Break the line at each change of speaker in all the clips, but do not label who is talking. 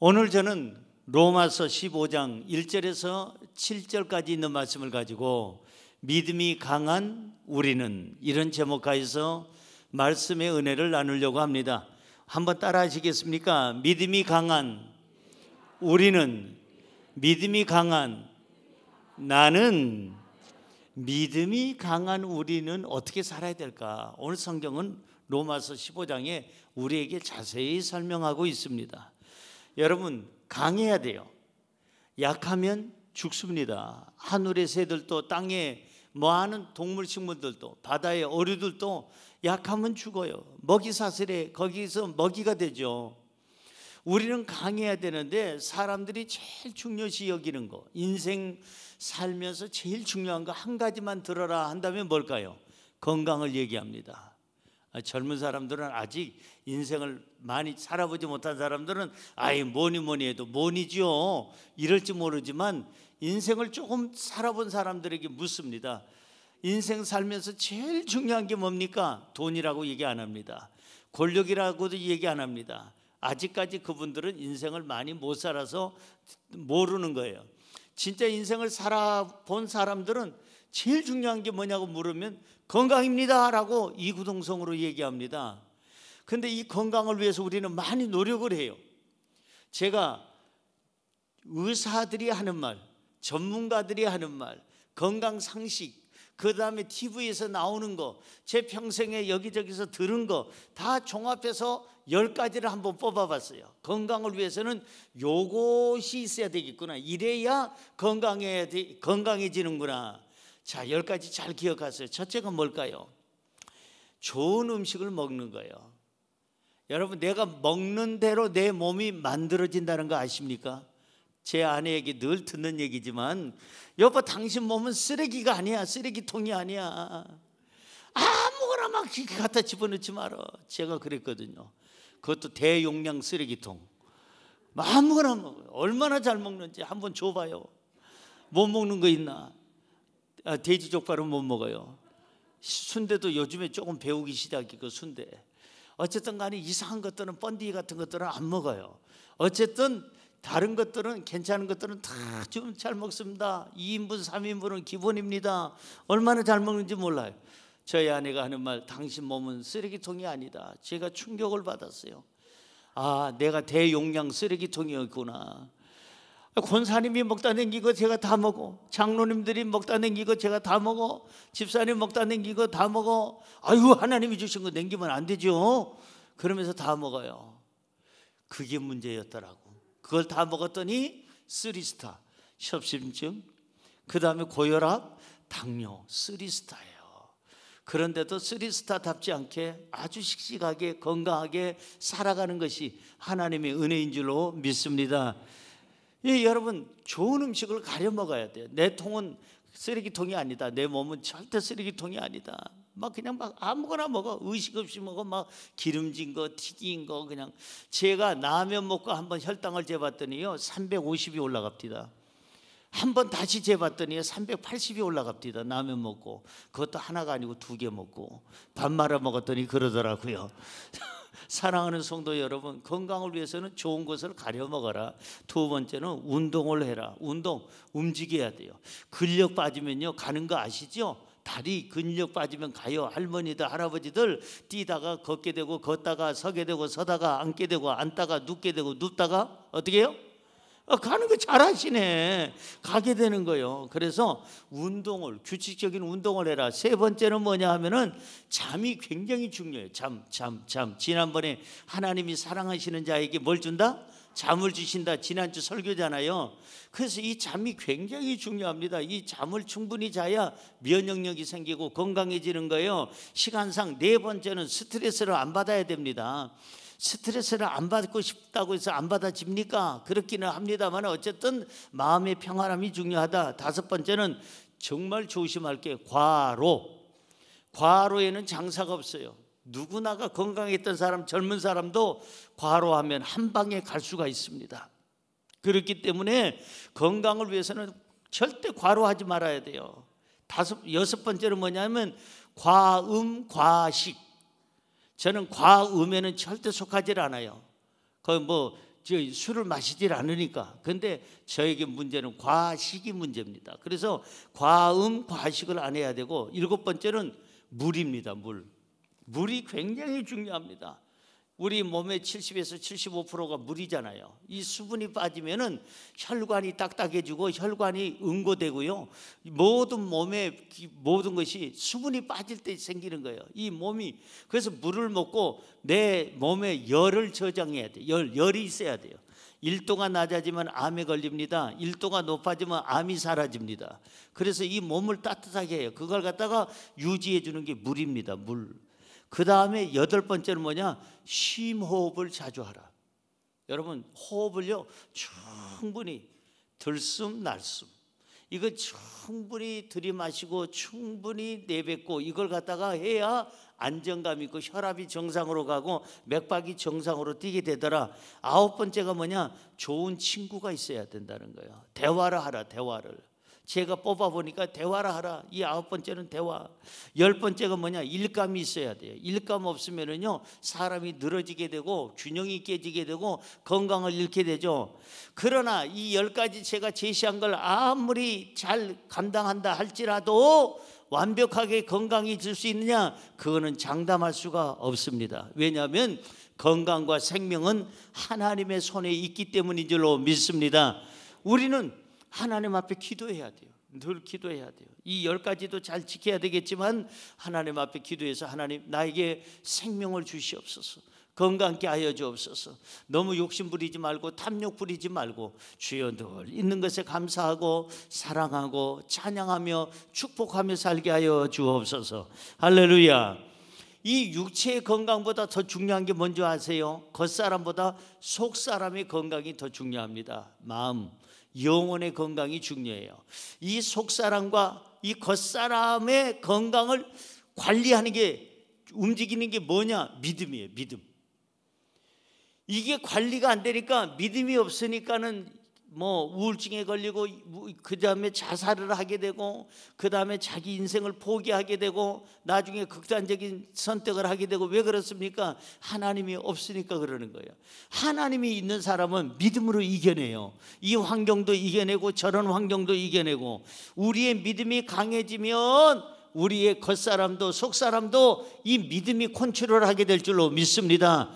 오늘 저는 로마서 15장 1절에서 7절까지 있는 말씀을 가지고 믿음이 강한 우리는, 이런 제목하에서 말씀의 은혜를 나누려고 합니다. 한번 따라 하시겠습니까? 믿음이 강한 우리는, 믿음이 강한 나는. 믿음이 강한 우리는 어떻게 살아야 될까? 오늘 성경은 로마서 15장에 우리에게 자세히 설명하고 있습니다. 여러분, 강해야 돼요. 약하면 죽습니다. 하늘의 새들도, 땅에 뭐하는 동물 식물들도, 바다의 어류들도 약하면 죽어요. 먹이 사슬에 거기서 먹이가 되죠. 우리는 강해야 되는데 사람들이 제일 중요시 여기는 거, 인생 살면서 제일 중요한 거 한 가지만 들어라 한다면 뭘까요? 건강을 얘기합니다. 젊은 사람들은, 아직 인생을 많이 살아보지 못한 사람들은 뭐니 해도 뭐니죠 이럴지 모르지만, 인생을 조금 살아본 사람들에게 묻습니다. 인생 살면서 제일 중요한 게 뭡니까? 돈이라고 얘기 안 합니다. 권력이라고도 얘기 안 합니다. 아직까지 그분들은 인생을 많이 못 살아서 모르는 거예요. 진짜 인생을 살아본 사람들은 제일 중요한 게 뭐냐고 물으면 건강입니다 라고 이구동성으로 얘기합니다. 근데 이 건강을 위해서 우리는 많이 노력을 해요. 제가 의사들이 하는 말, 전문가들이 하는 말, 건강 상식, 그 다음에 TV에서 나오는 거, 제 평생에 여기저기서 들은 거 다 종합해서 10가지를 한번 뽑아봤어요. 건강을 위해서는 요것이 있어야 되겠구나, 이래야 건강해지는구나. 자, 10가지 잘 기억하세요. 첫째가 뭘까요? 좋은 음식을 먹는 거예요. 여러분, 내가 먹는 대로 내 몸이 만들어진다는 거 아십니까? 제 아내에게 늘 듣는 얘기지만, 여보, 당신 몸은 쓰레기가 아니야, 쓰레기통이 아니야. 아무거나 막 갖다 집어넣지 마라. 제가 그랬거든요. 그것도 대용량 쓰레기통. 아무거나 먹어요. 얼마나 잘 먹는지 한번 줘봐요. 못 먹는 거 있나? 돼지족발은 못 먹어요. 순대도 요즘에 조금 배우기 시작했고, 순대. 어쨌든 간에 이상한 것들은, 번데기 같은 것들은 안 먹어요. 어쨌든 다른 것들은, 괜찮은 것들은 다 좀 잘 먹습니다. 2인분 3인분은 기본입니다. 얼마나 잘 먹는지 몰라요. 저희 아내가 하는 말, 당신 몸은 쓰레기통이 아니다. 제가 충격을 받았어요. 내가 대용량 쓰레기통이었구나. 권사님이 먹다 댕기고 제가 다 먹어. 장로님들이 먹다 댕기고 제가 다 먹어. 집사님 먹다 댕기고 다 먹어. 하나님이 주신 거 댕기면 안 되죠. 그러면서 다 먹어요. 그게 문제였더라고. 그걸 다 먹었더니 3스타, 협심증, 그 다음에 고혈압, 당뇨, 3스타예요. 그런데도 3스타답지 않게 아주 씩씩하게 건강하게 살아가는 것이 하나님의 은혜인 줄로 믿습니다. 여러분, 좋은 음식을 가려 먹어야 돼요. 내 통은 쓰레기통이 아니다. 내 몸은 절대 쓰레기통이 아니다. 그냥 아무거나 먹어. 의식 없이 먹어. 기름진 거, 튀긴 거. 그냥 제가 라면 먹고 한번 혈당을 재봤더니요 350이 올라갑니다. 한번 다시 재봤더니 380이 올라갑니다. 라면 먹고. 그것도 하나가 아니고 2개 먹고 밥 말아 먹었더니 그러더라고요. 사랑하는 성도 여러분, 건강을 위해서는 좋은 것을 가려 먹어라. 두 번째는 운동을 해라. 움직여야 돼요. 근력 빠지면요 가는 거 아시죠? 다리 근력 빠지면 가요. 할머니들, 할아버지들 뛰다가 걷게 되고, 걷다가 서게 되고, 서다가 앉게 되고, 앉다가 눕게 되고, 눕다가 어떻게 해요? 가는 거 잘하시네. 가게 되는 거예요. 그래서 규칙적인 운동을 해라. 세 번째는 뭐냐 하면은 잠이 굉장히 중요해요. 잠. 지난번에 하나님이 사랑하시는 자에게 뭘 준다? 잠을 주신다. 지난주 설교잖아요. 그래서 이 잠이 굉장히 중요합니다. 이 잠을 충분히 자야 면역력이 생기고 건강해지는 거예요. 시간상 네 번째는 스트레스를 안 받아야 됩니다. 스트레스를 안 받고 싶다고 해서 안 받아집니까? 그렇기는 합니다만 어쨌든 마음의 평안함이 중요하다. 다섯 번째는 정말 조심할 게 과로에는 장사가 없어요. 누구나가 건강했던 사람, 젊은 사람도 과로하면 한 방에 갈 수가 있습니다. 그렇기 때문에 건강을 위해서는 절대 과로하지 말아야 돼요. 여섯 번째는 뭐냐면 과식. 저는 과음에는 절대 속하지 않아요. 거의 술을 마시질 않으니까. 근데 저에게 문제는 과식이 문제입니다. 그래서 과식을 안 해야 되고, 7번째는 물입니다. 물이 굉장히 중요합니다. 우리 몸의 70에서 75%가 물이잖아요. 이 수분이 빠지면은 혈관이 딱딱해지고 혈관이 응고되고요. 모든 몸의 모든 것이 수분이 빠질 때 생기는 거예요. 이 몸이. 그래서 물을 먹고 내 몸에 열을 저장해야 돼요. 열이 있어야 돼요. 1도가 낮아지면 암에 걸립니다. 1도가 높아지면 암이 사라집니다. 그래서 이 몸을 따뜻하게 해요. 그걸 갖다가 유지해 주는 게 물입니다. 물. 그 다음에 8번째는 뭐냐? 심호흡을 자주 하라. 여러분, 호흡을요 충분히 들숨 날숨, 이거 충분히 들이마시고 충분히 내뱉고, 이걸 갖다가 해야 안정감 있고 혈압이 정상으로 가고 맥박이 정상으로 뛰게 되더라. 9번째가 뭐냐? 좋은 친구가 있어야 된다는 거예요. 대화를 하라. 대화를 제가 뽑아보니까 대화를 하라. 이 9번째는 대화. 10번째가 뭐냐? 일감이 있어야 돼요. 일감 없으면은요 사람이 늘어지게 되고 균형이 깨지게 되고 건강을 잃게 되죠. 그러나 이 10가지 제가 제시한 걸 아무리 잘 감당한다 할지라도 완벽하게 건강해질 수 있느냐? 그거는 장담할 수가 없습니다. 왜냐하면 건강과 생명은 하나님의 손에 있기 때문인 줄로 믿습니다. 우리는 하나님 앞에 기도해야 돼요. 늘 기도해야 돼요. 이 10가지도 잘 지켜야 되겠지만 하나님 앞에 기도해서, 하나님 나에게 생명을 주시옵소서, 건강케 하여 주옵소서. 너무 욕심 부리지 말고 탐욕 부리지 말고 주여 늘 있는 것에 감사하고 사랑하고 찬양하며 축복하며 살게 하여 주옵소서. 할렐루야. 이 육체의 건강보다 더 중요한 게 뭔지 아세요? 겉사람보다 속사람의 건강이 더 중요합니다. 마음, 영혼의 건강이 중요해요. 이 속사람과 이 겉사람의 건강을 관리하는 게, 움직이는 게 뭐냐? 믿음이에요. 믿음. 이게 관리가 안 되니까, 믿음이 없으니까는 뭐 우울증에 걸리고, 그 다음에 자살을 하게 되고, 그 다음에 자기 인생을 포기하게 되고, 나중에 극단적인 선택을 하게 되고. 왜 그렇습니까? 하나님이 없으니까 그러는 거예요. 하나님이 있는 사람은 믿음으로 이겨내요. 이 환경도 이겨내고 저런 환경도 이겨내고. 우리의 믿음이 강해지면 우리의 겉사람도 속사람도 이 믿음이 컨트롤하게 될 줄로 믿습니다.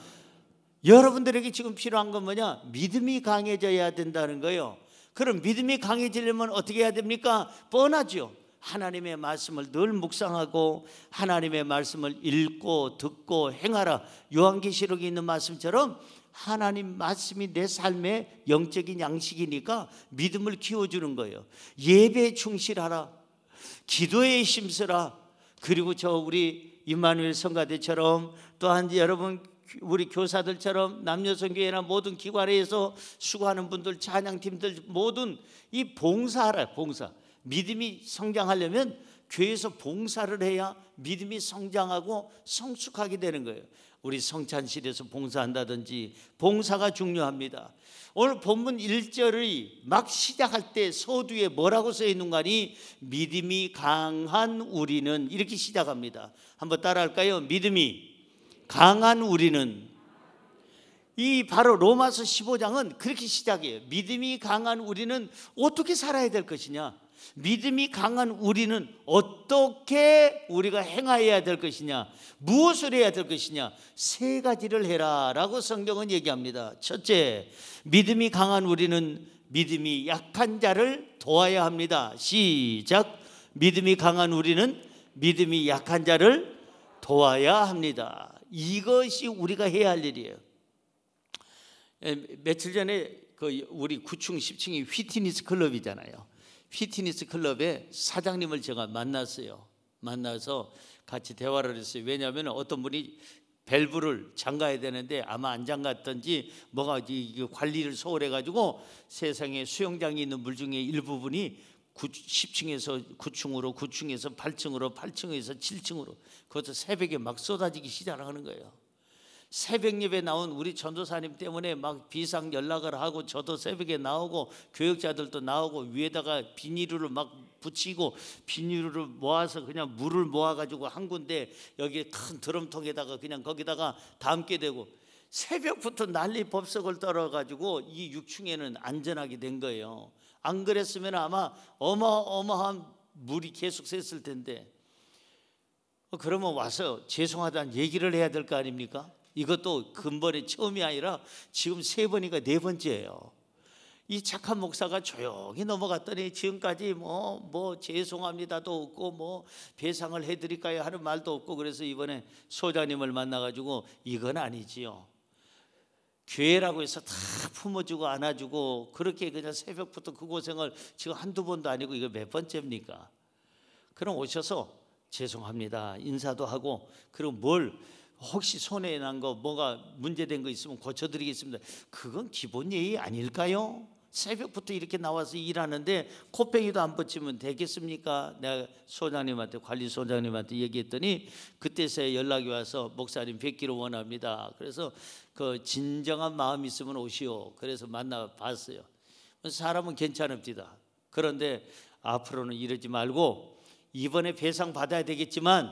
여러분들에게 지금 필요한 건 뭐냐? 믿음이 강해져야 된다는 거예요. 그럼 믿음이 강해지려면 어떻게 해야 됩니까? 뻔하죠. 하나님의 말씀을 늘 묵상하고 하나님의 말씀을 읽고 듣고 행하라. 요한계시록에 있는 말씀처럼 하나님 말씀이 내 삶의 영적인 양식이니까 믿음을 키워주는 거예요. 예배에 충실하라. 기도에 힘쓰라. 그리고 우리 임마누엘 성가대처럼, 또한 여러분 우리 교사들처럼 남녀성교회나 모든 기관에서 수고하는 분들, 찬양팀들 모든 이 봉사하라. 봉사. 믿음이 성장하려면 교회에서 봉사를 해야 믿음이 성장하고 성숙하게 되는 거예요. 우리 성찬실에서 봉사한다든지, 봉사가 중요합니다. 오늘 본문 1절이 막 시작할 때 서두에 뭐라고 써 있는 거니? 믿음이 강한 우리는, 이렇게 시작합니다. 한번 따라할까요? 믿음이 강한 우리는. 이 바로 로마서 15장은 그렇게 시작해요. 믿음이 강한 우리는 어떻게 살아야 될 것이냐? 믿음이 강한 우리는 어떻게 우리가 행하여야 될 것이냐? 무엇을 해야 될 것이냐? 3가지를 해라 라고 성경은 얘기합니다. 첫째, 믿음이 강한 우리는 믿음이 약한 자를 도와야 합니다. 시작. 믿음이 강한 우리는 믿음이 약한 자를 도와야 합니다. 이것이 우리가 해야 할 일이에요. 며칠 전에 우리 9층 10층이 휘트니스 클럽이잖아요. 휘트니스 클럽의 사장님을 제가 만났어요. 만나서 같이 대화를 했어요. 왜냐하면 어떤 분이 밸브를 잠가야 되는데 아마 안 잠갔던지 뭐가 관리를 소홀해가지고 세상에 수영장에 있는 물 중에 일부분이 10층에서 9층으로, 9층에서 8층으로, 8층에서 7층으로, 그것도 새벽에 막 쏟아지기 시작하는 거예요. 새벽 예배 나온 우리 전도사님 때문에 막 비상 연락을 하고, 저도 새벽에 나오고 교역자들도 나오고, 위에다가 비닐을 막 붙이고 비닐을 모아서 그냥 물을 모아가지고 한 군데 여기 큰 드럼통에다가 그냥 거기다가 담게 되고, 새벽부터 난리 법석을 떨어가지고 이 6층에는 안전하게 된 거예요. 안 그랬으면 아마 어마어마한 물이 계속 샜을 텐데, 그러면 와서 죄송하다는 얘기를 해야 될 거 아닙니까? 이것도 근본에 처음이 아니라 지금 3번이가 4번째예요. 이 착한 목사가 조용히 넘어갔더니 지금까지 뭐 죄송합니다도 없고 뭐 배상을 해드릴까요 하는 말도 없고, 그래서 이번에 소장님을 만나가지고 이건 아니지요, 교회라고 해서 다 품어주고 안아주고 그렇게 그냥 새벽부터 그 고생을 지금 한두 번도 아니고 이거 몇 번째입니까? 그럼 오셔서 죄송합니다 인사도 하고, 그리고 뭘 혹시 손해 난 거 뭐가 문제된 거 있으면 고쳐드리겠습니다. 그건 기본 예의 아닐까요? 새벽부터 이렇게 나와서 일하는데 코빼기도 안 붙이면 되겠습니까? 내가 소장님한테, 관리소장님한테 얘기했더니 그때서야 연락이 와서 목사님 뵙기를 원합니다. 그래서 그 진정한 마음이 있으면 오시오. 그래서 만나봤어요. 사람은 괜찮읍니다. 그런데 앞으로는 이러지 말고 이번에 배상 받아야 되겠지만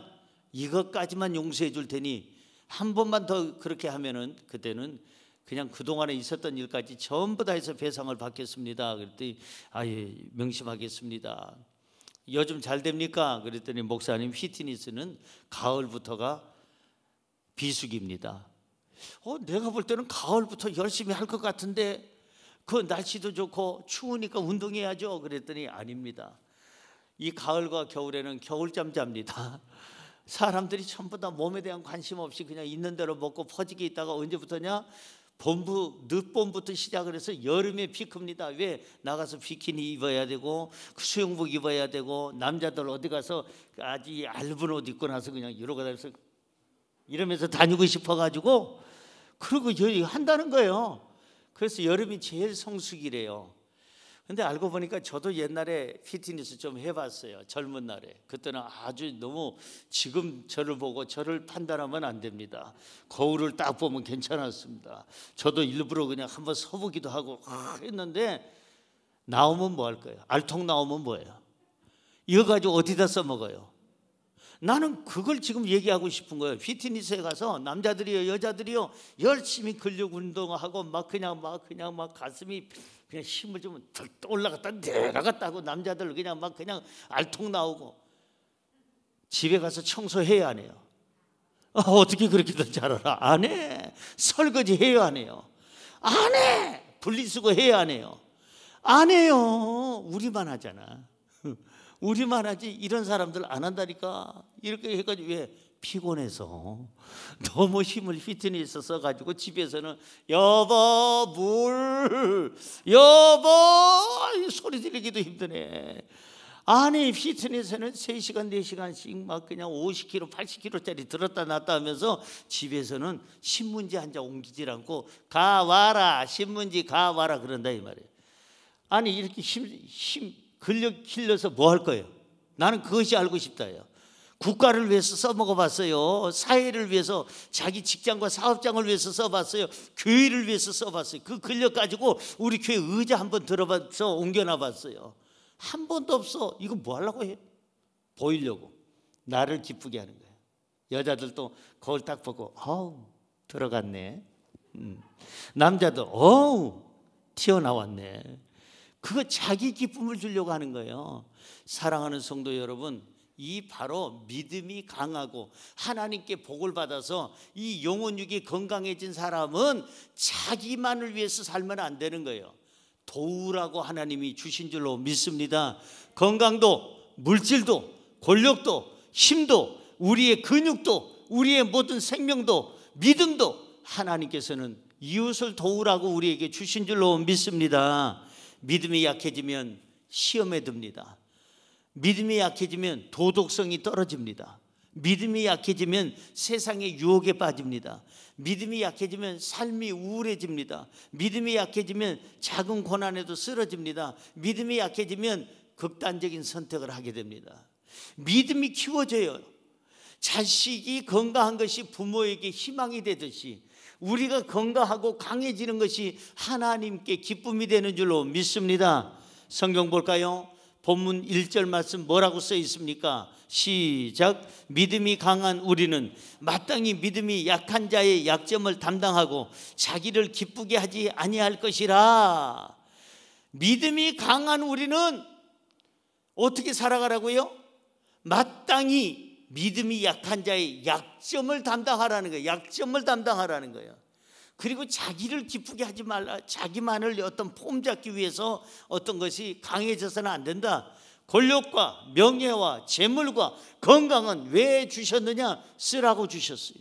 이것까지만 용서해 줄 테니 한 번만 더 그렇게 하면은 그때는 그냥 그동안에 있었던 일까지 전부 다 해서 배상을 받겠습니다. 그랬더니 예, 명심하겠습니다. 요즘 잘 됩니까? 그랬더니 목사님 피트니스는 가을부터가 비수기입니다. 내가 볼 때는 가을부터 열심히 할 것 같은데 그 날씨도 좋고 추우니까 운동해야죠. 그랬더니 아닙니다. 이 가을과 겨울에는 겨울잠 잡니다. 사람들이 전부 다 몸에 대한 관심 없이 그냥 있는 대로 먹고 퍼지게 있다가 언제부터냐? 늦봄부터 시작을 해서 여름에 피크입니다. 왜? 나가서 비키니 입어야 되고 수영복 입어야 되고, 남자들 어디 가서 아주 얇은 옷 입고 나서 그냥 이러면서 다니고 싶어가지고 그러고 한다는 거예요. 그래서 여름이 제일 성수기래요. 근데 알고 보니까 저도 옛날에 피트니스 좀 해봤어요. 젊은 날에. 그때는 아주 너무, 지금 저를 보고 저를 판단하면 안 됩니다. 거울을 딱 보면 괜찮았습니다. 저도 일부러 그냥 한번 서보기도 하고 했는데, 나오면 뭐 할 거예요? 알통 나오면 뭐예요? 이거 가지고 어디다 써먹어요? 나는 그걸 지금 얘기하고 싶은 거예요. 피트니스에 가서 남자들이요 여자들이요 열심히 근력 운동하고 막 가슴이 그냥 힘을 좀 올라갔다 내려갔다 하고, 남자들 그냥 알통 나오고, 집에 가서 청소해야 안 해요? 어떻게 그렇게들 잘 알아? 안 해. 설거지 해야 안 해요? 안 해. 분리수거 해야 안 해요? 안 해요. 우리만 하잖아. 우리만 하지 이런 사람들 안 한다니까. 이렇게 해가지고 왜? 피곤해서 너무 힘을 피트니스 써가지고 집에서는 여보 물, 여보 소리 지르기도 힘드네. 아니 피트니스는 3시간 4시간씩 막 그냥 50kg 80kg짜리 들었다 놨다 하면서 집에서는 신문지 한 장 옮기질 않고 가와라 신문지 가와라 그런다 이 말이에요. 아니 이렇게 근력 길러서 뭐 할 거예요? 나는 그것이 알고 싶다요. 국가를 위해서 써먹어봤어요. 사회를 위해서, 자기 직장과 사업장을 위해서 써봤어요. 교회를 위해서 써봤어요. 그 근력 가지고 우리 교회 의자 한번 들어봐서 옮겨놔봤어요. 한 번도 없어. 이거 뭐 하려고 해? 보이려고, 나를 기쁘게 하는 거예요. 여자들도 거울 딱 보고 들어갔네. 남자도 튀어나왔네. 그거 자기 기쁨을 주려고 하는 거예요. 사랑하는 성도 여러분, 이 바로 믿음이 강하고 하나님께 복을 받아서 이 영혼육이 건강해진 사람은 자기만을 위해서 살면 안 되는 거예요. 도우라고 하나님이 주신 줄로 믿습니다. 건강도, 물질도, 권력도, 힘도, 우리의 근육도, 우리의 모든 생명도, 믿음도 하나님께서는 이웃을 도우라고 우리에게 주신 줄로 믿습니다. 믿음이 약해지면 시험에 듭니다. 믿음이 약해지면 도덕성이 떨어집니다. 믿음이 약해지면 세상의 유혹에 빠집니다. 믿음이 약해지면 삶이 우울해집니다. 믿음이 약해지면 작은 고난에도 쓰러집니다. 믿음이 약해지면 극단적인 선택을 하게 됩니다. 믿음이 키워져요. 자식이 건강한 것이 부모에게 희망이 되듯이 우리가 건강하고 강해지는 것이 하나님께 기쁨이 되는 줄로 믿습니다. 성경 볼까요? 본문 1절 말씀 뭐라고 써 있습니까? 시작. 믿음이 강한 우리는 마땅히 믿음이 약한 자의 약점을 담당하고 자기를 기쁘게 하지 아니할 것이라. 믿음이 강한 우리는 어떻게 살아가라고요? 마땅히 믿음이 약한 자의 약점을 담당하라는 거예요. 약점을 담당하라는 거예요. 그리고 자기를 기쁘게 하지 말라. 자기만을 어떤 폼 잡기 위해서 어떤 것이 강해져서는 안 된다. 권력과 명예와 재물과 건강은 왜 주셨느냐? 쓰라고 주셨어요.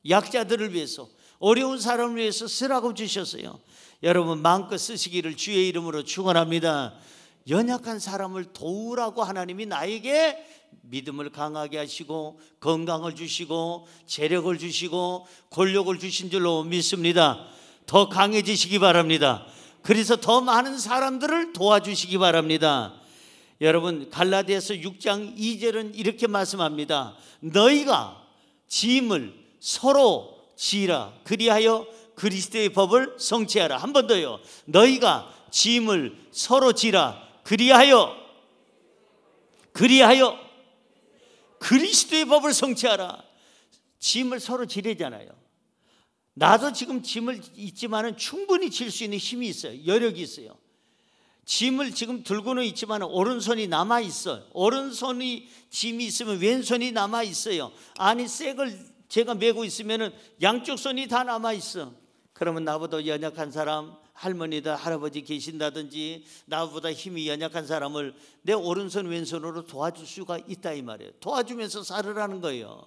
약자들을 위해서, 어려운 사람을 위해서 쓰라고 주셨어요. 여러분 마음껏 쓰시기를 주의 이름으로 축원합니다. 연약한 사람을 도우라고 하나님이 나에게 믿음을 강하게 하시고 건강을 주시고 재력을 주시고 권력을 주신 줄로 믿습니다. 더 강해지시기 바랍니다. 그래서 더 많은 사람들을 도와주시기 바랍니다. 여러분 갈라디아서 6장 2절은 이렇게 말씀합니다. 너희가 짐을 서로 지라. 그리하여 그리스도의 법을 성취하라. 한 번 더요. 너희가 짐을 서로 지라. 그리하여 그리스도의 법을 성취하라. 짐을 서로 지르잖아요. 나도 지금 짐을 있지만은 충분히 질 수 있는 힘이 있어요. 여력이 있어요. 짐을 지금 들고는 있지만 오른손이 남아 있어. 오른손이 짐이 있으면 왼손이 남아 있어요. 아니 새걸 제가 메고 있으면은 양쪽 손이 다 남아 있어. 그러면 나보다 연약한 사람, 할머니다 할아버지 계신다든지 나보다 힘이 연약한 사람을 내 오른손 왼손으로 도와줄 수가 있다 이 말이에요. 도와주면서 살으라는 거예요.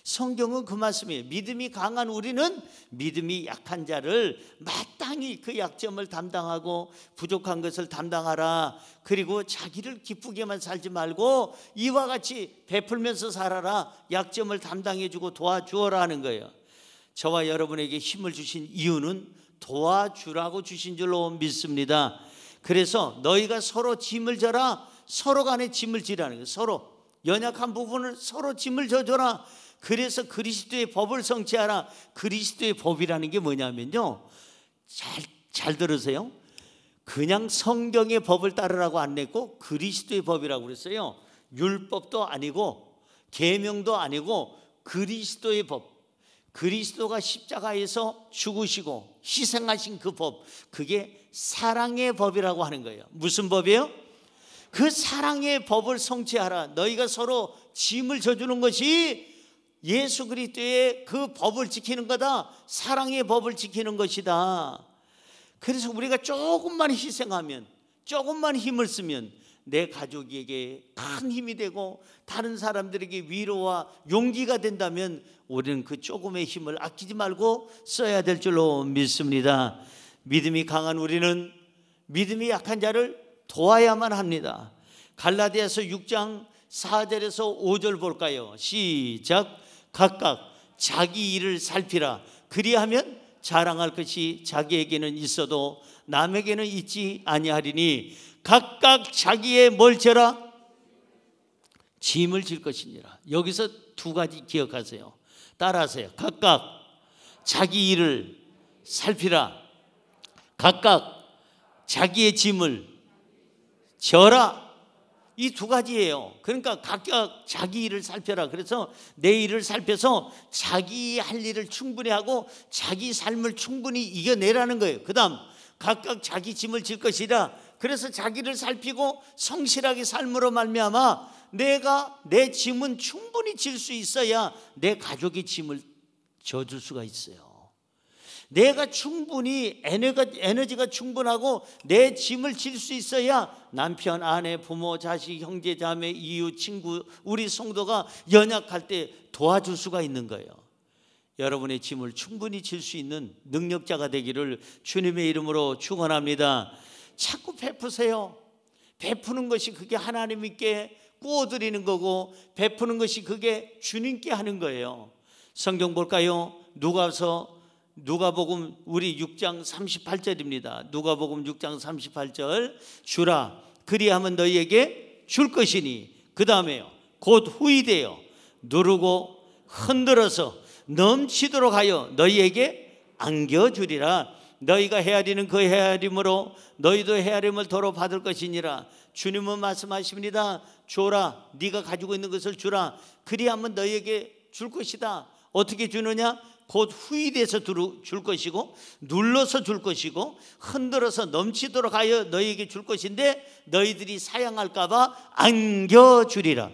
성경은 그 말씀이에요. 믿음이 강한 우리는 믿음이 약한 자를 마땅히 그 약점을 담당하고 부족한 것을 담당하라. 그리고 자기를 기쁘게만 살지 말고 이와 같이 베풀면서 살아라. 약점을 담당해주고 도와주어라 하는 거예요. 저와 여러분에게 힘을 주신 이유는 도와주라고 주신 줄로 믿습니다. 그래서 너희가 서로 짐을 져라. 서로 간에 짐을 지라는 거예요. 서로 연약한 부분을 서로 짐을 져줘라. 그래서 그리스도의 법을 성취하라. 그리스도의 법이라는 게 뭐냐면요, 잘 들으세요. 그냥 성경의 법을 따르라고 안 냈고 그리스도의 법이라고 그랬어요. 율법도 아니고 계명도 아니고 그리스도의 법. 그리스도가 십자가에서 죽으시고 희생하신 그 법, 그게 사랑의 법이라고 하는 거예요. 무슨 법이에요? 그 사랑의 법을 성취하라. 너희가 서로 짐을 져주는 것이 예수 그리스도의 그 법을 지키는 거다. 사랑의 법을 지키는 것이다. 그래서 우리가 조금만 희생하면, 조금만 힘을 쓰면 내 가족에게 큰 힘이 되고 다른 사람들에게 위로와 용기가 된다면 우리는 그 조금의 힘을 아끼지 말고 써야 될 줄로 믿습니다. 믿음이 강한 우리는 믿음이 약한 자를 도와야만 합니다. 갈라디아서 6장 4절에서 5절 볼까요? 시작. 각각 자기 일을 살피라. 그리하면 자랑할 것이 자기에게는 있어도 남에게는 있지 아니하리니 각각 자기의 뭘 져라? 짐을 질 것이니라. 여기서 두 가지 기억하세요. 따라하세요. 각각 자기 일을 살피라. 각각 자기의 짐을 져라. 이 두 가지예요. 그러니까 각각 자기 일을 살펴라. 그래서 내 일을 살펴서 자기 할 일을 충분히 하고 자기 삶을 충분히 이겨내라는 거예요. 그 다음 각각 자기 짐을 질 것이라. 그래서 자기를 살피고 성실하게 삶으로 말미암아 내가 내 짐은 충분히 질 수 있어야 내 가족의 짐을 져줄 수가 있어요. 내가 충분히 에너지가 충분하고 내 짐을 질 수 있어야 남편, 아내, 부모, 자식, 형제, 자매, 이웃, 친구, 우리 성도가 연약할 때 도와줄 수가 있는 거예요. 여러분의 짐을 충분히 질 수 있는 능력자가 되기를 주님의 이름으로 축원합니다. 자꾸 베푸세요. 베푸는 것이 그게 하나님께 구워드리는 거고 베푸는 것이 그게 주님께 하는 거예요. 성경 볼까요? 누가복음 우리 6장 38절입니다. 누가복음 6장 38절. 주라 그리하면 너희에게 줄 것이니 그 다음에요 곧 후이되어 누르고 흔들어서 넘치도록 하여 너희에게 안겨주리라. 너희가 헤아리는 그 헤아림으로 너희도 헤아림을 도로 받을 것이니라. 주님은 말씀하십니다. 줘라, 네가 가지고 있는 것을 주라. 그리하면 너희에게 줄 것이다. 어떻게 주느냐? 곧 후일에서 줄 것이고, 눌러서 줄 것이고, 흔들어서 넘치도록 하여 너희에게 줄 것인데 너희들이 사양할까 봐 안겨주리라.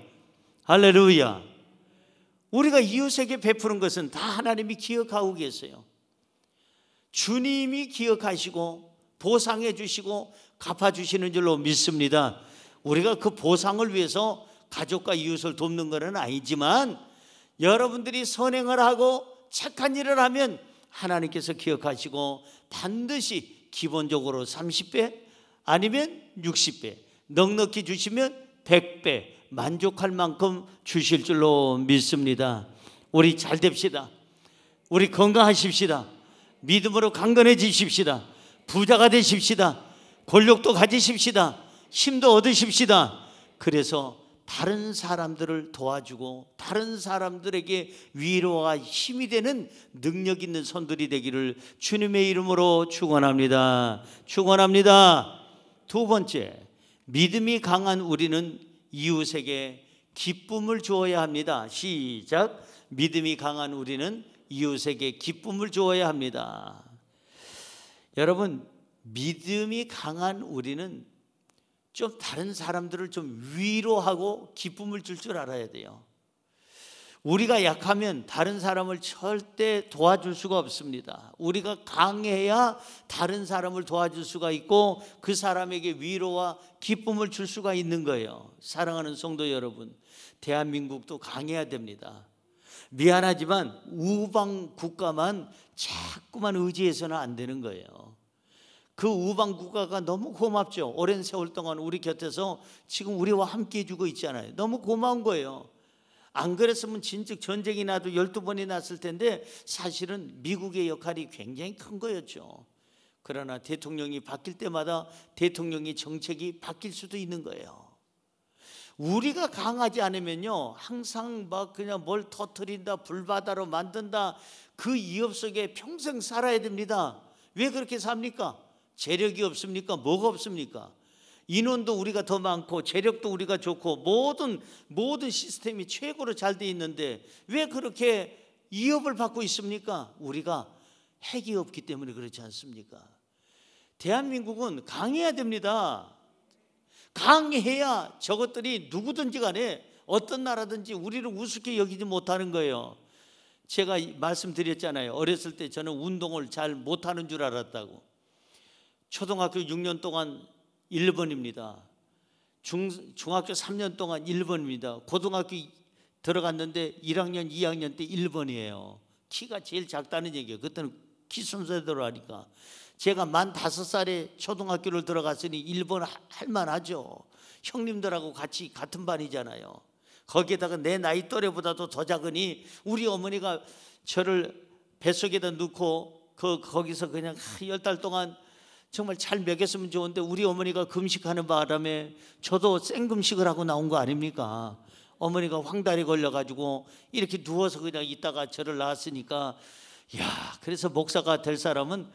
할렐루야. 우리가 이웃에게 베푸는 것은 다 하나님이 기억하고 계세요. 주님이 기억하시고 보상해 주시고 갚아주시는 줄로 믿습니다. 우리가 그 보상을 위해서 가족과 이웃을 돕는 것은 아니지만 여러분들이 선행을 하고 착한 일을 하면 하나님께서 기억하시고 반드시 기본적으로 30배 아니면 60배 넉넉히 주시면 100배 만족할 만큼 주실 줄로 믿습니다. 우리 잘 됩시다. 우리 건강하십시다. 믿음으로 강건해지십시다. 부자가 되십시다. 권력도 가지십시다. 힘도 얻으십시다. 그래서 다른 사람들을 도와주고 다른 사람들에게 위로와 힘이 되는 능력 있는 손들이 되기를 주님의 이름으로 축원합니다. 축원합니다. 두 번째, 믿음이 강한 우리는 이웃에게 기쁨을 주어야 합니다. 시작. 믿음이 강한 우리는 이웃에게 기쁨을 주어야 합니다. 여러분, 믿음이 강한 우리는 좀 다른 사람들을 좀 위로하고 기쁨을 줄 줄 알아야 돼요. 우리가 약하면 다른 사람을 절대 도와줄 수가 없습니다. 우리가 강해야 다른 사람을 도와줄 수가 있고 그 사람에게 위로와 기쁨을 줄 수가 있는 거예요. 사랑하는 성도 여러분, 대한민국도 강해야 됩니다. 미안하지만 우방 국가만 자꾸만 의지해서는 안 되는 거예요. 그 우방 국가가 너무 고맙죠. 오랜 세월 동안 우리 곁에서 지금 우리와 함께 해주고 있잖아요. 너무 고마운 거예요. 안 그랬으면 진즉 전쟁이 나도 12번이 났을 텐데 사실은 미국의 역할이 굉장히 큰 거였죠. 그러나 대통령이 바뀔 때마다 대통령의 정책이 바뀔 수도 있는 거예요. 우리가 강하지 않으면요 항상 막 그냥 뭘 터뜨린다, 불바다로 만든다, 그 위협 속에 평생 살아야 됩니다. 왜 그렇게 삽니까? 재력이 없습니까? 뭐가 없습니까? 인원도 우리가 더 많고 재력도 우리가 좋고 모든 시스템이 최고로 잘 돼 있는데 왜 그렇게 위협을 받고 있습니까? 우리가 핵이 없기 때문에 그렇지 않습니까? 대한민국은 강해야 됩니다. 강해야 저것들이 누구든지 간에 어떤 나라든지 우리를 우습게 여기지 못하는 거예요. 제가 말씀드렸잖아요. 어렸을 때 저는 운동을 잘 못하는 줄 알았다고. 초등학교 6년 동안 1번입니다. 중학교 3년 동안 1번입니다. 고등학교 들어갔는데 1학년, 2학년 때 1번이에요. 키가 제일 작다는 얘기예요. 그때는 키 순서대로 하니까. 제가 만 5살에 초등학교를 들어갔으니 1번 할만하죠. 형님들하고 같이 같은 반이잖아요. 거기에다가 내 나이 또래보다도 더 작으니 우리 어머니가 저를 뱃속에다 넣고 거기서 그냥 10달 동안 정말 잘 먹였으면 좋은데 우리 어머니가 금식하는 바람에 저도 생금식을 하고 나온 거 아닙니까? 어머니가 황달에 걸려가지고 이렇게 누워서 그냥 있다가 저를 낳았으니까 그래서 목사가 될 사람은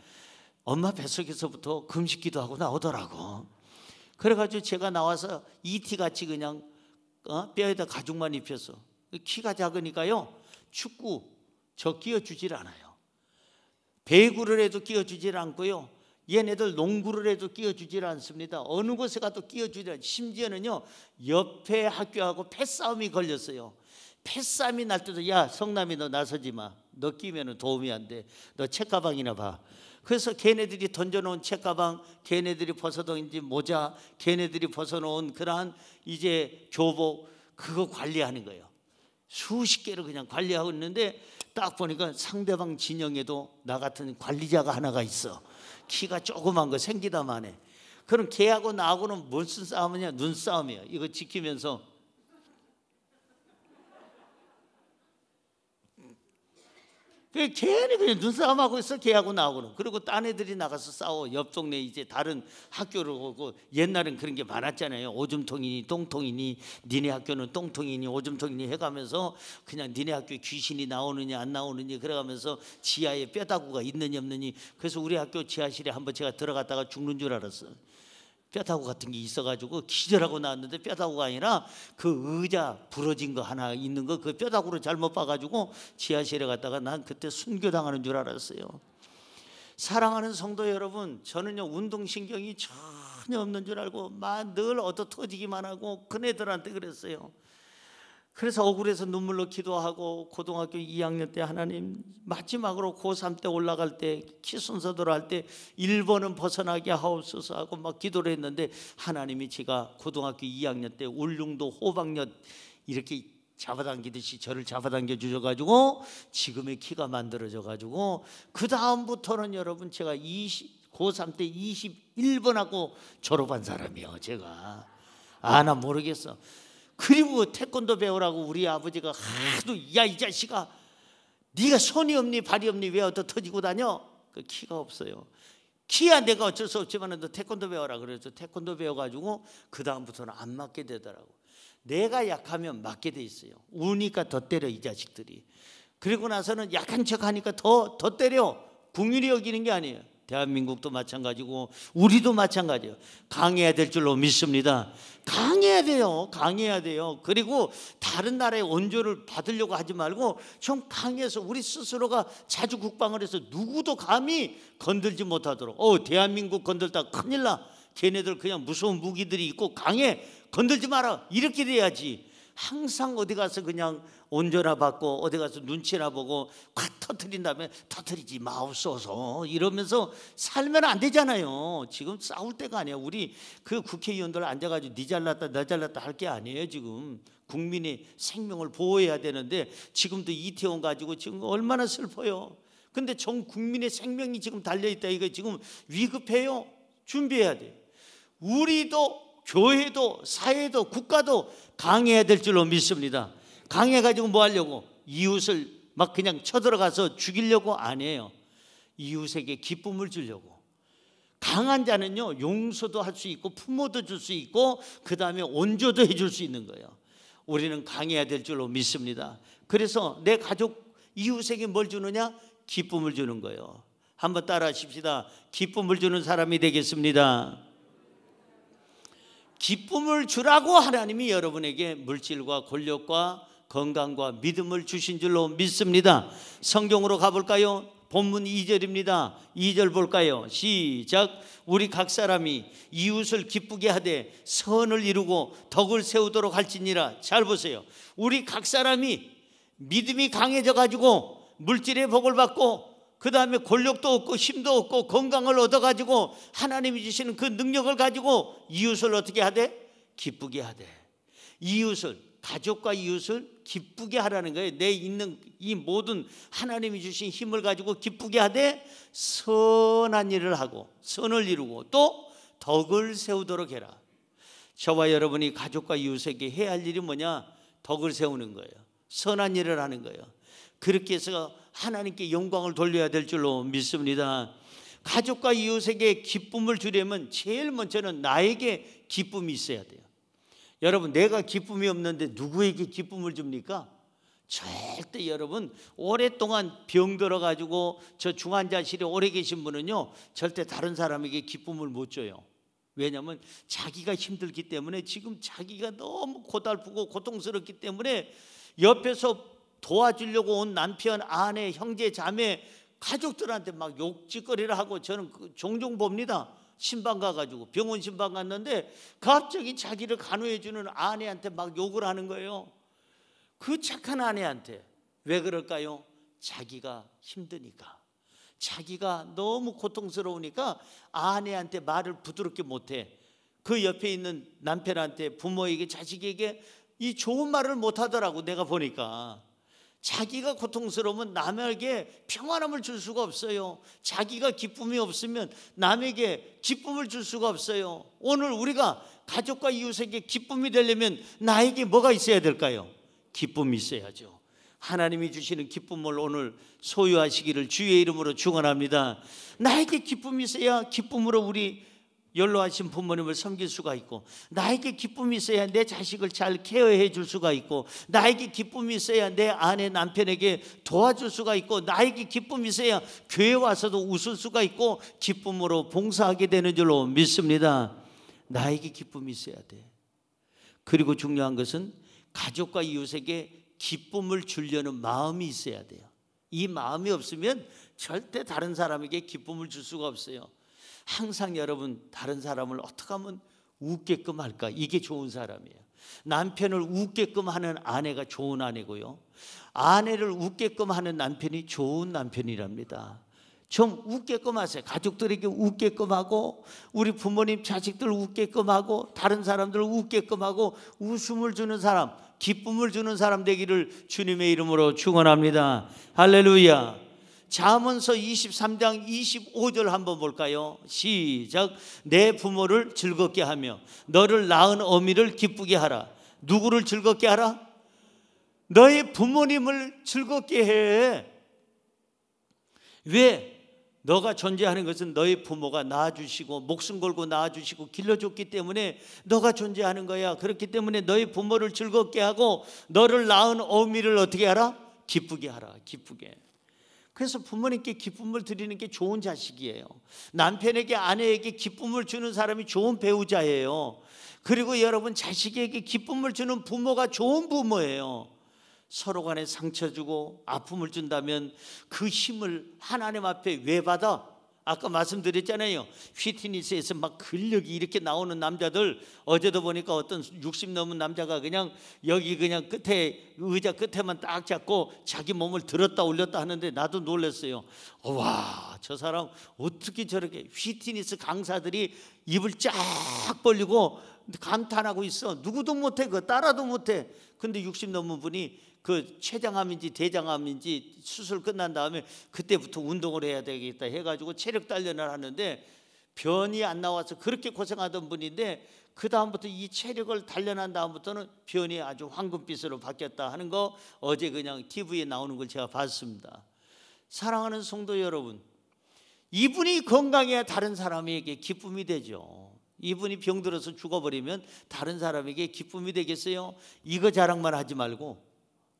엄마 뱃속에서부터 금식기도 하고 나오더라고. 그래가지고 제가 나와서 이티같이 그냥 뼈에다 가죽만 입혀서 키가 작으니까요 축구 저 끼워주질 않아요. 배구를 해도 끼워주질 않고요, 얘네들 농구를 해도 끼워주질 않습니다. 어느 곳에 가도 끼워주질 않아요. 심지어는요 옆에 학교하고 패싸움이 걸렸어요. 패싸움이 날 때도 야 성남이 너 나서지 마, 너 끼면 도움이 안 돼, 너 책가방이나 봐. 그래서 걔네들이 던져놓은 책가방, 걔네들이 벗어놓은 모자, 걔네들이 벗어놓은 그러한 이제 교복, 그거 관리하는 거예요. 수십 개를 그냥 관리하고 있는데 딱 보니까 상대방 진영에도 나 같은 관리자가 하나가 있어. 키가 조그만 거 생기다만 해. 그럼 걔하고 나하고는 무슨 싸움이냐? 눈싸움이에요. 이거 지키면서 괜히 그냥 눈싸움하고 있어. 걔하고 나하고는. 그리고 딴 애들이 나가서 싸워. 옆 동네 이제 다른 학교를 오고. 옛날엔 그런 게 많았잖아요. 오줌통이니 똥통이니, 니네 학교는 똥통이니 오줌통이니 해가면서 그냥 니네 학교에 귀신이 나오느니 안 나오느니 그래가면서 지하에 뼈다구가 있느니 없느니. 그래서 우리 학교 지하실에 한번 제가 들어갔다가 죽는 줄 알았어요. 뼈다구 같은 게 있어가지고 기절하고 나왔는데 뼈다구가 아니라 그 의자 부러진 거 하나 있는 거 그 뼈다구로 잘못 봐가지고 지하실에 갔다가 난 그때 순교당하는 줄 알았어요. 사랑하는 성도 여러분, 저는요 운동신경이 전혀 없는 줄 알고 막 늘 얻어 터지기만 하고 큰애들한테 그랬어요. 그래서 억울해서 눈물로 기도하고 고등학교 2학년 때 하나님 마지막으로 고3 때 올라갈 때 키순서대로 할 때 1번은 벗어나게 하옵소서 하고 막 기도를 했는데 하나님이 제가 고등학교 2학년 때 울릉도 호박엿 이렇게 잡아당기듯이 저를 잡아당겨 주셔가지고 지금의 키가 만들어져가지고 그 다음부터는 여러분 제가 고3 때 21번하고 졸업한 사람이에요. 제가 나 모르겠어. 그리고 태권도 배우라고 우리 아버지가 하도 야 이 자식아 네가 손이 없니 발이 없니 왜 얻어 터지고 다녀? 그 키가 없어요. 키야 내가 어쩔 수 없지만 너 태권도 배워라 그래서 태권도 배워가지고 그 다음부터는 안 맞게 되더라고. 내가 약하면 맞게 돼 있어요. 우니까 더 때려 이 자식들이. 그리고 나서는 약한 척하니까 더 때려. 국률이 여기는 게 아니에요. 대한민국도 마찬가지고 우리도 마찬가지예요. 강해야 될 줄로 믿습니다. 강해야 돼요. 강해야 돼요. 그리고 다른 나라의 원조를 받으려고 하지 말고 좀 강해서 우리 스스로가 자주 국방을 해서 누구도 감히 건들지 못하도록. 대한민국 건들다 큰일 나. 걔네들 그냥 무서운 무기들이 있고 강해. 건들지 마라. 이렇게 돼야지. 항상 어디 가서 그냥 온전화 받고 어디 가서 눈치나 보고 확 터뜨린 다음에 터뜨리지 마옵소서 이러면서 살면 안 되잖아요. 지금 싸울 때가 아니에요. 우리 그 국회의원들 앉아가지고 니 잘났다 나 잘났다 할 게 아니에요. 지금 국민의 생명을 보호해야 되는데 지금도 이태원 가지고 지금 얼마나 슬퍼요. 근데 전 국민의 생명이 지금 달려있다. 이거 지금 위급해요. 준비해야 돼요. 우리도 교회도 사회도 국가도 강해야 될 줄로 믿습니다. 강해가지고 뭐 하려고? 이웃을 막 그냥 쳐들어가서 죽이려고 안 해요. 이웃에게 기쁨을 주려고. 강한 자는요 용서도 할 수 있고 품어도 줄 수 있고 그 다음에 온조도 해줄 수 있는 거예요. 우리는 강해야 될 줄로 믿습니다. 그래서 내 가족 이웃에게 뭘 주느냐? 기쁨을 주는 거예요. 한번 따라 하십시다. 기쁨을 주는 사람이 되겠습니다. 기쁨을 주라고 하나님이 여러분에게 물질과 권력과 건강과 믿음을 주신 줄로 믿습니다. 성경으로 가볼까요? 본문 2절입니다. 2절 볼까요? 시작. 우리 각 사람이 이웃을 기쁘게 하되 선을 이루고 덕을 세우도록 할지니라. 잘 보세요. 우리 각 사람이 믿음이 강해져 가지고 물질의 복을 받고 그 다음에 권력도 얻고 힘도 얻고 건강을 얻어가지고 하나님이 주시는 그 능력을 가지고 이웃을 어떻게 하되? 기쁘게 하되. 이웃을, 가족과 이웃을 기쁘게 하라는 거예요. 내 있는 이 모든 하나님이 주신 힘을 가지고 기쁘게 하되 선한 일을 하고 선을 이루고 또 덕을 세우도록 해라. 저와 여러분이 가족과 이웃에게 해야 할 일이 뭐냐? 덕을 세우는 거예요. 선한 일을 하는 거예요. 그렇게 해서 하나님께 영광을 돌려야 될 줄로 믿습니다. 가족과 이웃에게 기쁨을 주려면 제일 먼저는 나에게 기쁨이 있어야 돼요. 여러분 내가 기쁨이 없는데 누구에게 기쁨을 줍니까? 절대 여러분 오랫동안 병들어 가지고 저 중환자실에 오래 계신 분은요 절대 다른 사람에게 기쁨을 못 줘요. 왜냐하면 자기가 힘들기 때문에 지금 자기가 너무 고달프고 고통스럽기 때문에 옆에서 도와주려고 온 남편, 아내, 형제, 자매, 가족들한테 막 욕짓거리를 하고 저는 종종 봅니다. 신방 가가지고 병원 신방 갔는데 갑자기 자기를 간호해주는 아내한테 막 욕을 하는 거예요. 그 착한 아내한테. 왜 그럴까요? 자기가 힘드니까. 자기가 너무 고통스러우니까 아내한테 말을 부드럽게 못해. 그 옆에 있는 남편한테, 부모에게, 자식에게 이 좋은 말을 못하더라고. 내가 보니까 자기가 고통스러우면 남에게 평안함을 줄 수가 없어요. 자기가 기쁨이 없으면 남에게 기쁨을 줄 수가 없어요. 오늘 우리가 가족과 이웃에게 기쁨이 되려면 나에게 뭐가 있어야 될까요? 기쁨이 있어야죠. 하나님이 주시는 기쁨을 오늘 소유하시기를 주의 이름으로 축원합니다. 나에게 기쁨이 있어야 기쁨으로 우리 연로하신 부모님을 섬길 수가 있고, 나에게 기쁨이 있어야 내 자식을 잘 케어해 줄 수가 있고, 나에게 기쁨이 있어야 내 아내 남편에게 도와줄 수가 있고, 나에게 기쁨이 있어야 교회 와서도 웃을 수가 있고 기쁨으로 봉사하게 되는 줄로 믿습니다. 나에게 기쁨이 있어야 돼. 그리고 중요한 것은 가족과 이웃에게 기쁨을 주려는 마음이 있어야 돼요. 이 마음이 없으면 절대 다른 사람에게 기쁨을 줄 수가 없어요. 항상 여러분, 다른 사람을 어떻게 하면 웃게끔 할까? 이게 좋은 사람이에요. 남편을 웃게끔 하는 아내가 좋은 아내고요, 아내를 웃게끔 하는 남편이 좋은 남편이랍니다. 좀 웃게끔 하세요. 가족들에게 웃게끔 하고, 우리 부모님 자식들 웃게끔 하고, 다른 사람들 웃게끔 하고, 웃음을 주는 사람, 기쁨을 주는 사람 되기를 주님의 이름으로 축원합니다. 할렐루야. 잠언서 23장 25절 한번 볼까요? 시작. 내 부모를 즐겁게 하며 너를 낳은 어미를 기쁘게 하라. 누구를 즐겁게 하라? 너의 부모님을 즐겁게 해. 왜? 너가 존재하는 것은 너의 부모가 낳아주시고 목숨 걸고 낳아주시고 길러줬기 때문에 너가 존재하는 거야. 그렇기 때문에 너의 부모를 즐겁게 하고 너를 낳은 어미를 어떻게 하라? 기쁘게 하라. 기쁘게. 그래서 부모님께 기쁨을 드리는 게 좋은 자식이에요. 남편에게, 아내에게 기쁨을 주는 사람이 좋은 배우자예요. 그리고 여러분, 자식에게 기쁨을 주는 부모가 좋은 부모예요. 서로 간에 상처 주고 아픔을 준다면 그 힘을 하나님 앞에 왜 받아? 아까 말씀드렸잖아요. 휘트니스에서 막 근력이 이렇게 나오는 남자들, 어제도 보니까 어떤 60 넘은 남자가 그냥 여기 그냥 끝에, 의자 끝에만 딱 잡고 자기 몸을 들었다 올렸다 하는데 나도 놀랐어요. 와, 저 사람 어떻게 저렇게, 휘트니스 강사들이 입을 쫙 벌리고 감탄하고 있어. 누구도 못해, 그 따라도 못해. 근데 60 넘은 분이 그 췌장암인지 대장암인지 수술 끝난 다음에 그때부터 운동을 해야 되겠다 해가지고 체력 단련을 하는데 변이 안 나와서 그렇게 고생하던 분인데, 그 다음부터 이 체력을 단련한 다음부터는 변이 아주 황금빛으로 바뀌었다 하는 거 어제 그냥 TV에 나오는 걸 제가 봤습니다. 사랑하는 성도 여러분, 이분이 건강해야 다른 사람에게 기쁨이 되죠. 이분이 병들어서 죽어버리면 다른 사람에게 기쁨이 되겠어요? 이거 자랑만 하지 말고,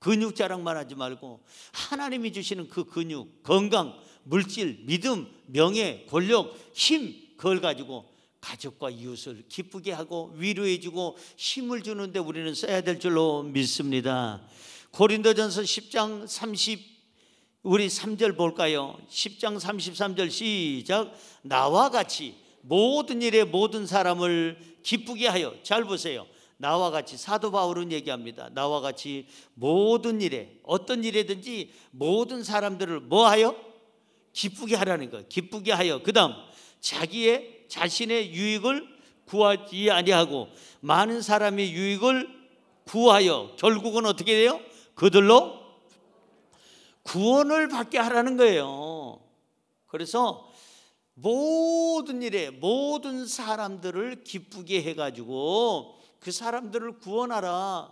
근육 자랑만 하지 말고, 하나님이 주시는 그 근육, 건강, 물질, 믿음, 명예, 권력, 힘, 그걸 가지고 가족과 이웃을 기쁘게 하고 위로해주고 힘을 주는데 우리는 써야 될 줄로 믿습니다. 고린도전서 10장 우리 3절 볼까요? 10장 33절 시작. 나와 같이 모든 일에 모든 사람을 기쁘게 하여. 잘 보세요. 나와 같이, 사도 바울은 얘기합니다. 나와 같이 모든 일에, 어떤 일에든지 모든 사람들을 뭐하여? 기쁘게 하라는 거예요. 기쁘게 하여. 그 다음, 자신의 유익을 구하지 아니하고 많은 사람의 유익을 구하여 결국은 어떻게 돼요? 그들로 구원을 받게 하라는 거예요. 그래서 모든 일에 모든 사람들을 기쁘게 해가지고 그 사람들을 구원하라.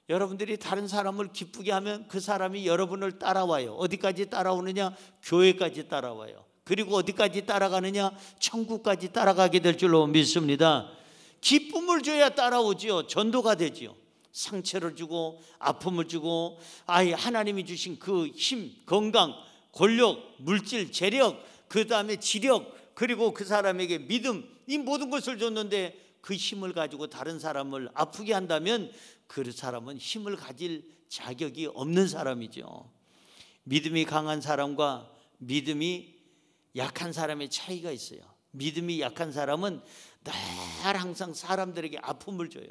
여러분들이 다른 사람을 기쁘게 하면 그 사람이 여러분을 따라와요. 어디까지 따라오느냐? 교회까지 따라와요. 그리고 어디까지 따라가느냐? 천국까지 따라가게 될 줄로 믿습니다. 기쁨을 줘야 따라오지요. 전도가 되지요. 상처를 주고 아픔을 주고, 하나님이 주신 그 힘, 건강, 권력, 물질, 재력, 그 다음에 지력, 그리고 그 사람에게 믿음, 이 모든 것을 줬는데 그 힘을 가지고 다른 사람을 아프게 한다면 그 사람은 힘을 가질 자격이 없는 사람이죠. 믿음이 강한 사람과 믿음이 약한 사람의 차이가 있어요. 믿음이 약한 사람은 늘 항상 사람들에게 아픔을 줘요.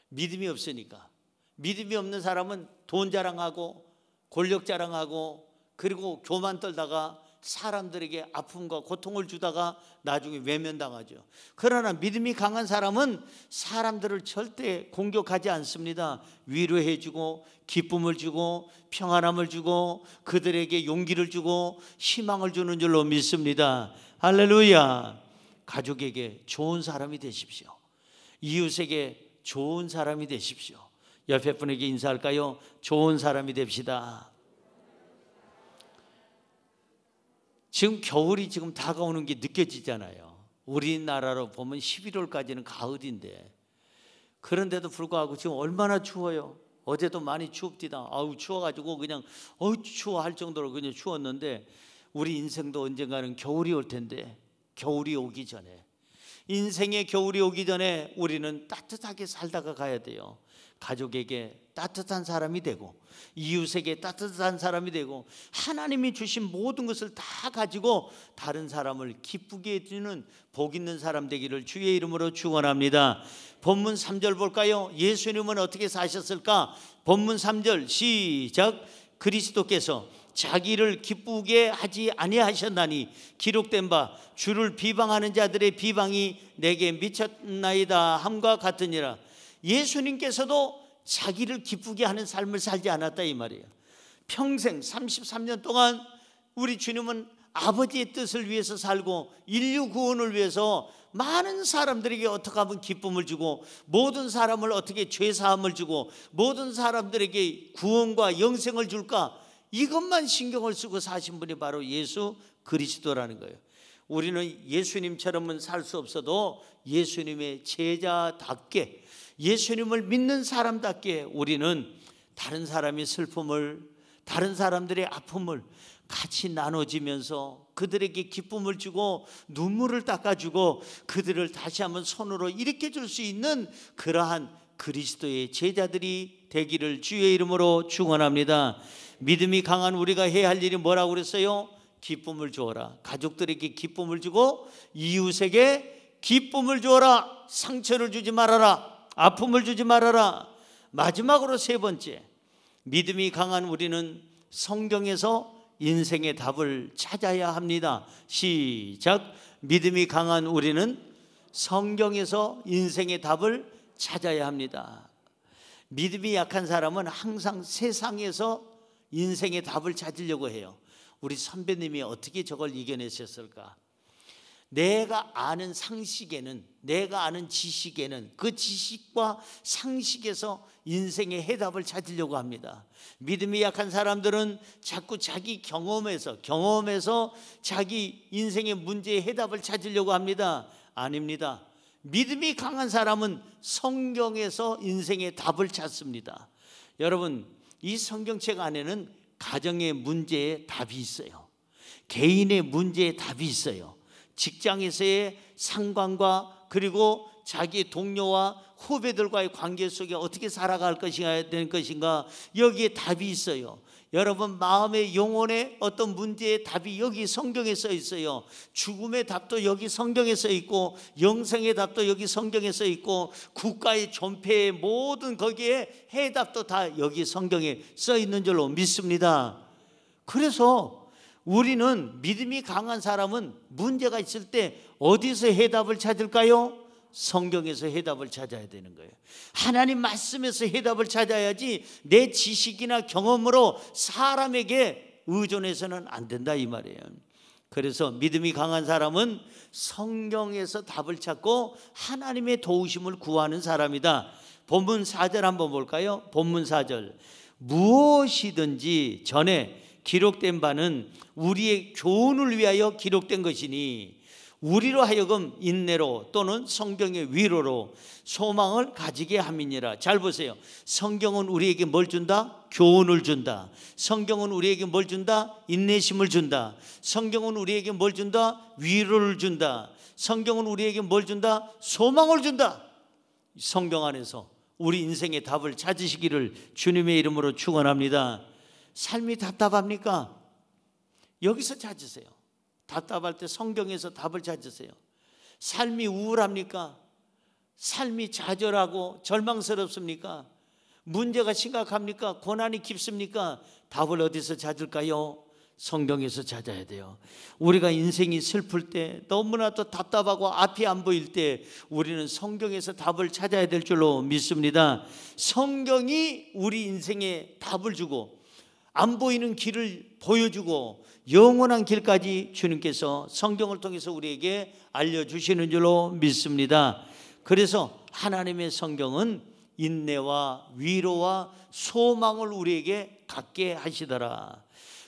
믿음이 없으니까. 믿음이 없는 사람은 돈 자랑하고 권력 자랑하고 그리고 교만 떨다가 사람들에게 아픔과 고통을 주다가 나중에 외면당하죠. 그러나 믿음이 강한 사람은 사람들을 절대 공격하지 않습니다. 위로해 주고 기쁨을 주고 평안함을 주고 그들에게 용기를 주고 희망을 주는 줄로 믿습니다. 할렐루야. 가족에게 좋은 사람이 되십시오. 이웃에게 좋은 사람이 되십시오. 옆에 분에게 인사할까요? 좋은 사람이 됩시다. 지금 겨울이 지금 다가오는 게 느껴지잖아요. 우리나라로 보면 11월까지는 가을인데, 그런데도 불구하고 지금 얼마나 추워요. 어제도 많이 추웁디다. 아우 추워가지고 그냥 추워 할 정도로 그냥 추웠는데, 우리 인생도 언젠가는 겨울이 올 텐데, 겨울이 오기 전에, 인생의 겨울이 오기 전에 우리는 따뜻하게 살다가 가야 돼요. 가족에게 따뜻한 사람이 되고, 이웃에게 따뜻한 사람이 되고, 하나님이 주신 모든 것을 다 가지고 다른 사람을 기쁘게 해주는 복 있는 사람 되기를 주의 이름으로 축원합니다. 본문 3절 볼까요? 예수님은 어떻게 사셨을까? 본문 3절 시작. 그리스도께서 자기를 기쁘게 하지 아니하셨나니 기록된 바 주를 비방하는 자들의 비방이 내게 미쳤나이다 함과 같으니라. 예수님께서도 자기를 기쁘게 하는 삶을 살지 않았다 이 말이에요. 평생 33년 동안 우리 주님은 아버지의 뜻을 위해서 살고 인류 구원을 위해서 많은 사람들에게 어떻게 하면 기쁨을 주고, 모든 사람을 어떻게 죄사함을 주고, 모든 사람들에게 구원과 영생을 줄까, 이것만 신경을 쓰고 사신 분이 바로 예수 그리스도라는 거예요. 우리는 예수님처럼은 살 수 없어도 예수님의 제자답게, 예수님을 믿는 사람답게 우리는 다른 사람의 슬픔을, 다른 사람들의 아픔을 같이 나눠지면서 그들에게 기쁨을 주고 눈물을 닦아주고 그들을 다시 한번 손으로 일으켜 줄 수 있는 그러한 그리스도의 제자들이 되기를 주의 이름으로 축원합니다. 믿음이 강한 우리가 해야 할 일이 뭐라고 그랬어요? 기쁨을 주어라. 가족들에게 기쁨을 주고 이웃에게 기쁨을 주어라. 상처를 주지 말아라. 아픔을 주지 말아라. 마지막으로 세 번째, 믿음이 강한 우리는 성경에서 인생의 답을 찾아야 합니다. 시작. 믿음이 강한 우리는 성경에서 인생의 답을 찾아야 합니다. 믿음이 약한 사람은 항상 세상에서 인생의 답을 찾으려고 해요. 우리 선배님이 어떻게 저걸 이겨내셨을까? 내가 아는 상식에는, 내가 아는 지식에는, 그 지식과 상식에서 인생의 해답을 찾으려고 합니다. 믿음이 약한 사람들은 자꾸 자기 경험에서 자기 인생의 문제의 해답을 찾으려고 합니다. 아닙니다. 믿음이 강한 사람은 성경에서 인생의 답을 찾습니다. 여러분, 이 성경책 안에는 가정의 문제에 답이 있어요. 개인의 문제에 답이 있어요. 직장에서의 상관과 그리고 자기 동료와 후배들과의 관계 속에 어떻게 살아갈 것인가 될 것인가, 여기에 답이 있어요. 여러분 마음의 영혼의 어떤 문제의 답이 여기 성경에 써 있어요. 죽음의 답도 여기 성경에 써 있고, 영생의 답도 여기 성경에 써 있고, 국가의 존폐의 모든 거기에 해답도 다 여기 성경에 써 있는 줄로 믿습니다. 그래서 우리는 믿음이 강한 사람은 문제가 있을 때 어디서 해답을 찾을까요? 성경에서 해답을 찾아야 되는 거예요. 하나님 말씀에서 해답을 찾아야지 내 지식이나 경험으로 사람에게 의존해서는 안 된다 이 말이에요. 그래서 믿음이 강한 사람은 성경에서 답을 찾고 하나님의 도우심을 구하는 사람이다. 본문 4절 한번 볼까요? 본문 4절. 무엇이든지 전에 기록된 바는 우리의 교훈을 위하여 기록된 것이니 우리로 하여금 인내로 또는 성경의 위로로 소망을 가지게 함이니라. 잘 보세요. 성경은 우리에게 뭘 준다? 교훈을 준다. 성경은 우리에게 뭘 준다? 인내심을 준다. 성경은 우리에게 뭘 준다? 위로를 준다. 성경은 우리에게 뭘 준다? 소망을 준다. 성경 안에서 우리 인생의 답을 찾으시기를 주님의 이름으로 축원합니다. 삶이 답답합니까? 여기서 찾으세요. 답답할 때 성경에서 답을 찾으세요. 삶이 우울합니까? 삶이 좌절하고 절망스럽습니까? 문제가 심각합니까? 고난이 깊습니까? 답을 어디서 찾을까요? 성경에서 찾아야 돼요. 우리가 인생이 슬플 때, 너무나도 답답하고 앞이 안 보일 때 우리는 성경에서 답을 찾아야 될 줄로 믿습니다. 성경이 우리 인생에 답을 주고 안 보이는 길을 보여주고 영원한 길까지 주님께서 성경을 통해서 우리에게 알려주시는 줄로 믿습니다. 그래서 하나님의 성경은 인내와 위로와 소망을 우리에게 갖게 하시더라.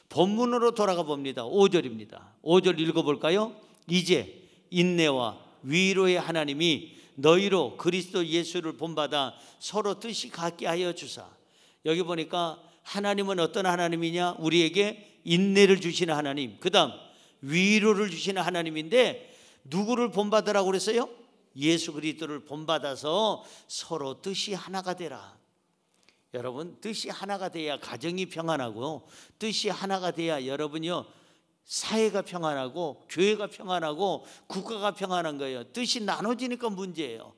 본문으로 돌아가 봅니다. 5절입니다. 5절 읽어볼까요? 이제 인내와 위로의 하나님이 너희로 그리스도 예수를 본받아 서로 뜻이 같게 하여 주사. 여기 보니까 하나님은 어떤 하나님이냐? 우리에게 인내를 주시는 하나님, 그 다음 위로를 주시는 하나님인데, 누구를 본받으라고 그랬어요? 예수 그리스도를 본받아서 서로 뜻이 하나가 되라. 여러분, 뜻이 하나가 돼야 가정이 평안하고, 뜻이 하나가 돼야 여러분이요 사회가 평안하고, 교회가 평안하고, 국가가 평안한 거예요. 뜻이 나눠지니까 문제예요.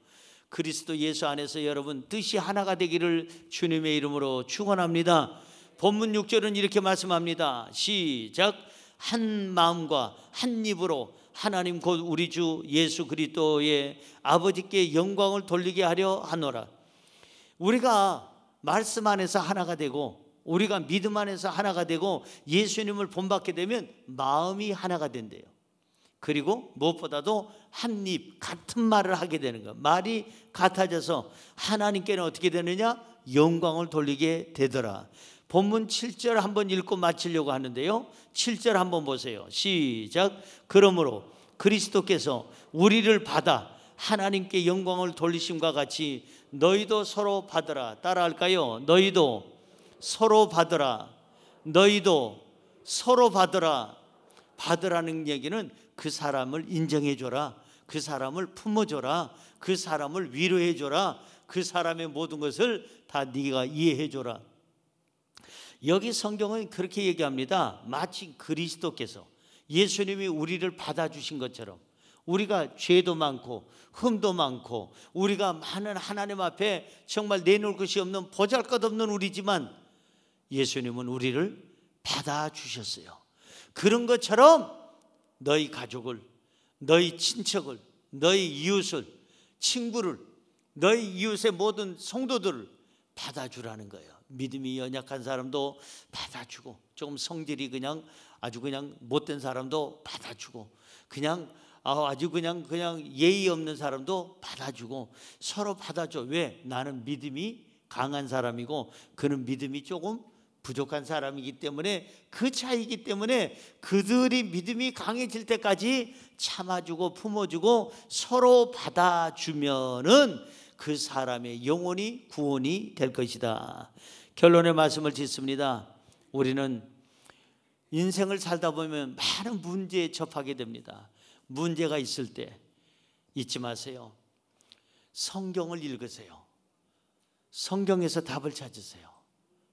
그리스도 예수 안에서 여러분 뜻이 하나가 되기를 주님의 이름으로 축원합니다. 본문 6절은 이렇게 말씀합니다. 시작. 한 마음과 한 입으로 하나님 곧 우리 주 예수 그리스도의 아버지께 영광을 돌리게 하려 하노라. 우리가 말씀 안에서 하나가 되고, 우리가 믿음 안에서 하나가 되고, 예수님을 본받게 되면 마음이 하나가 된대요. 그리고 무엇보다도 한 입 같은 말을 하게 되는 것, 말이 같아져서 하나님께는 어떻게 되느냐? 영광을 돌리게 되더라. 본문 7절 한번 읽고 마치려고 하는데요, 7절 한번 보세요. 시작. 그러므로 그리스도께서 우리를 받아 하나님께 영광을 돌리심과 같이 너희도 서로 받으라. 따라할까요? 너희도 서로 받으라. 너희도 서로 받으라. 받으라는 얘기는 그 사람을 인정해줘라, 그 사람을 품어줘라, 그 사람을 위로해줘라, 그 사람의 모든 것을 다 네가 이해해줘라. 여기 성경은 그렇게 얘기합니다. 마치 그리스도께서, 예수님이 우리를 받아주신 것처럼, 우리가 죄도 많고 흠도 많고 우리가 많은 하나님 앞에 정말 내놓을 것이 없는 보잘것없는 우리지만 예수님은 우리를 받아주셨어요. 그런 것처럼 너희 가족을, 너희 친척을, 너희 이웃을, 친구를, 너희 이웃의 모든 성도들을 받아주라는 거예요. 믿음이 연약한 사람도 받아주고, 조금 성질이 그냥 아주 그냥 못된 사람도 받아주고, 그냥 아주 그냥 예의 없는 사람도 받아주고, 서로 받아줘. 왜? 나는 믿음이 강한 사람이고 그는 믿음이 조금 부족한 사람이기 때문에, 그 차이기 때문에 그들이 믿음이 강해질 때까지 참아주고 품어주고 서로 받아주면은 그 사람의 영혼이 구원이 될 것이다. 결론의 말씀을 짓습니다. 우리는 인생을 살다 보면 많은 문제에 접하게 됩니다. 문제가 있을 때 잊지 마세요. 성경을 읽으세요. 성경에서 답을 찾으세요.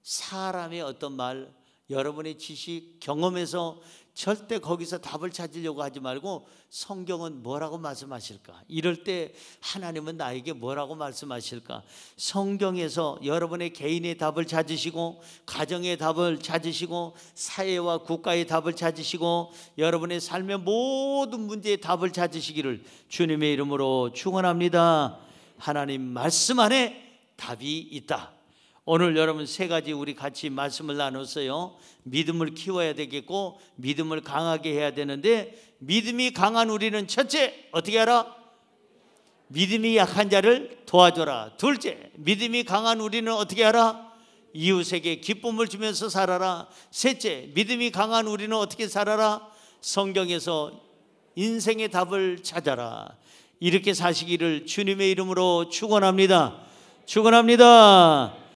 사람의 어떤 말, 여러분의 지식, 경험에서 절대 거기서 답을 찾으려고 하지 말고, 성경은 뭐라고 말씀하실까? 이럴 때 하나님은 나에게 뭐라고 말씀하실까? 성경에서 여러분의 개인의 답을 찾으시고, 가정의 답을 찾으시고, 사회와 국가의 답을 찾으시고, 여러분의 삶의 모든 문제의 답을 찾으시기를 주님의 이름으로 축원합니다. 하나님 말씀 안에 답이 있다. 오늘 여러분 세 가지 우리 같이 말씀을 나눴어요. 믿음을 키워야 되겠고, 믿음을 강하게 해야 되는데, 믿음이 강한 우리는 첫째, 어떻게 하라? 믿음이 약한 자를 도와줘라. 둘째, 믿음이 강한 우리는 어떻게 하라? 이웃에게 기쁨을 주면서 살아라. 셋째, 믿음이 강한 우리는 어떻게 살아라? 성경에서 인생의 답을 찾아라. 이렇게 사시기를 주님의 이름으로 축원합니다. 축원합니다.